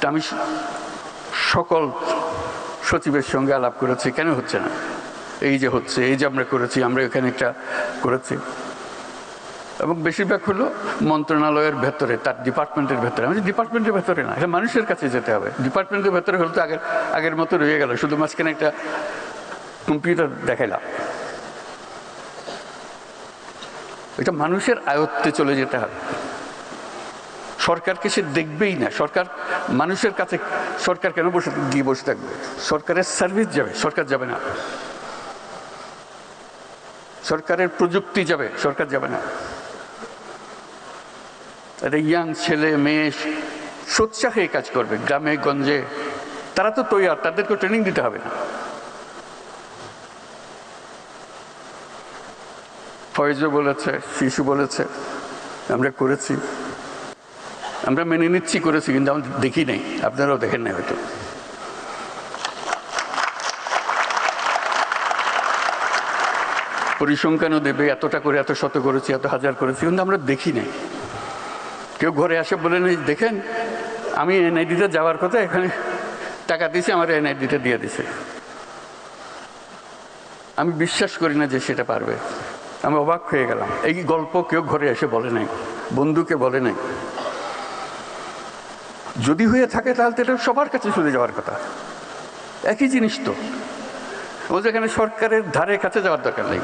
তা আমি সকল সচিবের সঙ্গে আলাপ করেছি, কেন হচ্ছে না, এই যে হচ্ছে, এই যে আমরা করেছি, আমরা এখানে একটা করেছি, এবং বেশিরভাগ হলো মন্ত্রণালয়ের ভেতরে, তার ডিপার্টমেন্টের ভেতরে। আমি ডিপার্টমেন্টের ভেতরে না, এটা মানুষের কাছে যেতে হবে। ডিপার্টমেন্টের ভেতরে হলে তো আগের মতো রয়ে গেল, শুধু মাঝখানে একটা কম্পিউটার দেখাইলাম। এটা মানুষের আয়ত্তে চলে যেতে হবে। সরকারকে সে দেখবেই না। সরকার মানুষের কাছে, সরকার কেন গিয়ে বসে থাকবে? সরকারের সার্ভিস যাবে, সরকার যাবে না। সরকারের প্রযুক্তি যাবে, সরকার যাবে না। ইয়াং ছেলে মেয়ে সোৎসাহে কাজ করবে গ্রামে গঞ্জে, তারা তো তৈরি, তাদেরকে ট্রেনিং দিতে হবে না। ফয়েজও বলেছে, শিশু বলেছে, আমরা করেছি, আমরা মেনে নিচ্ছি করেছি, কিন্তু আমরা দেখি নাই, আপনারাও দেখেন নাই হয়তো। পরিসংখ্যানও দেবে, এতটা করে, এত শত করেছি, এত হাজার করেছি, কিন্তু আমরা দেখি নাই। কেউ ঘরে আসে বলে নেই, দেখেন আমি এনআইডিতে যাওয়ার কথা, এখানে টাকা দিয়েছে, আমার এনআইডিতে দিয়ে দিছে। আমি বিশ্বাস করি না যে সেটা পারবে। আমি অবাক হয়ে গেলাম। এই গল্প কেউ ঘরে এসে বলে নাই, বন্ধুকে বলে নাই। যদি হয়ে থাকে তাহলে তো এটা সবার কাছে চলে যাওয়ার কথা। একই জিনিস তো, ও যেখানে সরকারের ধারে কাছে যাওয়ার দরকার নেই।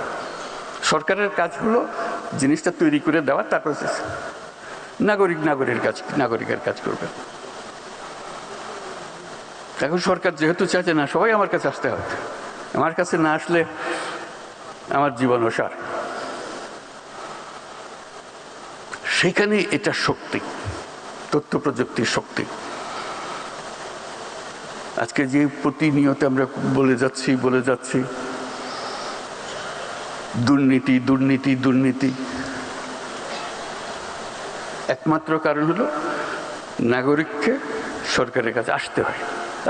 সরকারের কাজ হলো জিনিসটা তৈরি করে দেওয়া, তারপর নাগরিকের কাজ করবে। এখন সরকার যেহেতু চাইছে না সবাই আমার কাছে আসতে হবে, আমার কাছে না আসলে আমার জীবন অসার। সেখানে এটা শক্তি, তথ্য প্রযুক্তির শক্তি। আজকে যে প্রতিনিয়ত আমরা বলে যাচ্ছি দুর্নীতি দুর্নীতি দুর্নীতি, একমাত্র কারণ হলো নাগরিককে সরকারের কাছে আসতে হয়।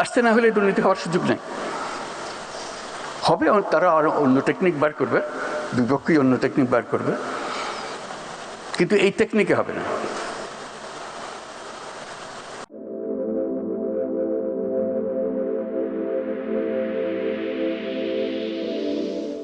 আসতে না হলে দুর্নীতি হওয়ার সুযোগ নেই। হবে, তারা আরো অন্য টেকনিক বার করবে, দুই পক্ষই অন্য টেকনিক বার করবে, কিন্তু এই টেকনিকে হবে না।